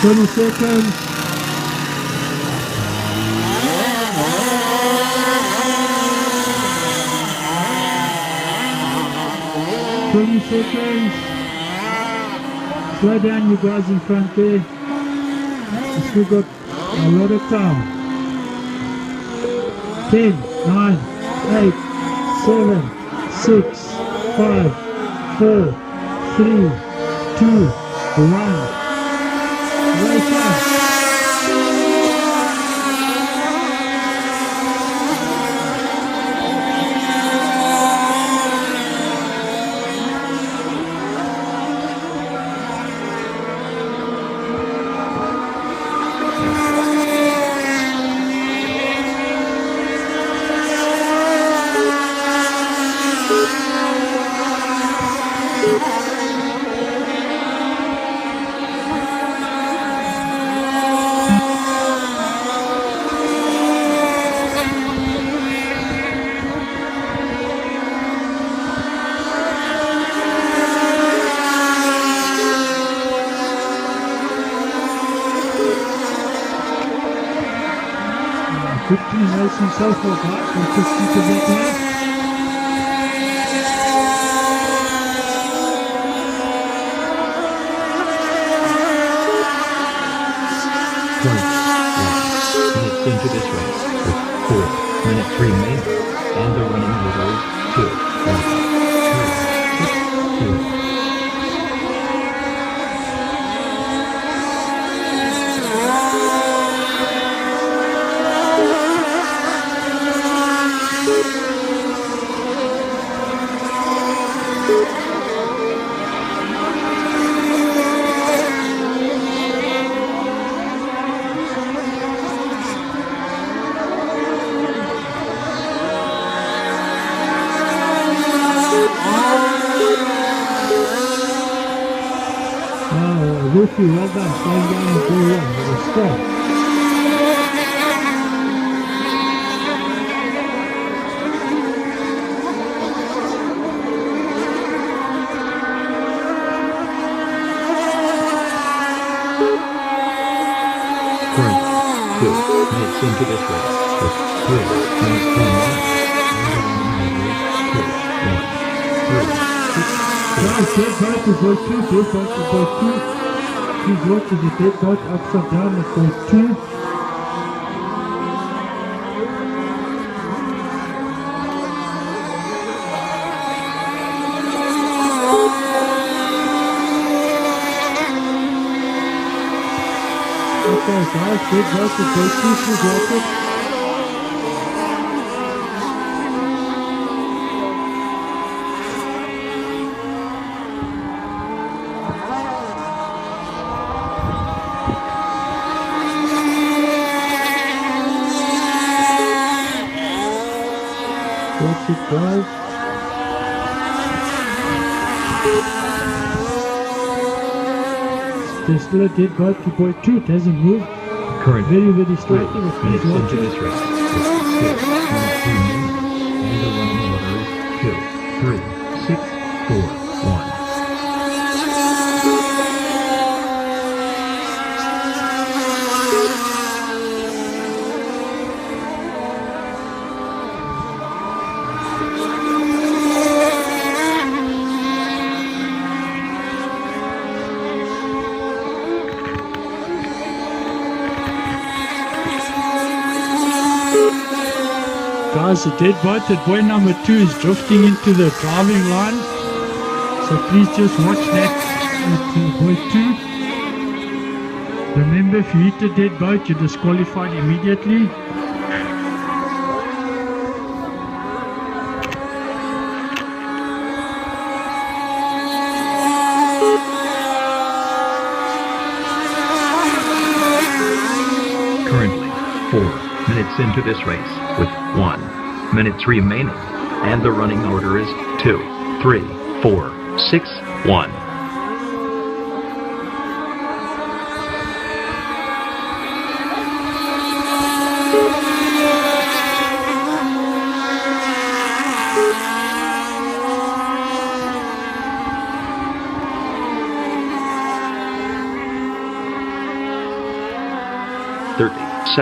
20 seconds. 20 seconds. Slow down, you guys in front there. You still got a lot of time. 10, 9, 8, 7, 6, 5, 4, 3, 2, 1. Race up. Quickly knows himself all right, we'll just keep it that way. Minutes into this race with 4 minutes remaining, and the running order is 2, 1, 3, 6, 2. Luffy, well done, slowing down and go on, but it's strong. Currently, 2 minutes into this race with 3 minutes remaining, Guys, dead boat is boat 2, dead boat is boat 2. Please watch as the dead boat upside down is boat 2. Okay guys, dead boat is boat 2, please watch it. Watch it guys. There's still a dead boat to boat 2, it hasn't moved. Current Very slightly, but minutes please watch into it. this race with 6 minutes remaining, and the running order is 2, 3, 6, 4, 1. Guys, the dead boat at buoy number 2 is drifting into the driving line. So please just watch that at buoy 2. Remember, if you hit the dead boat, you're disqualified immediately. Currently, 4 minutes into this race with 1 minute remaining, and the running order is 2, 3, 4, 6, 1. 30 seconds.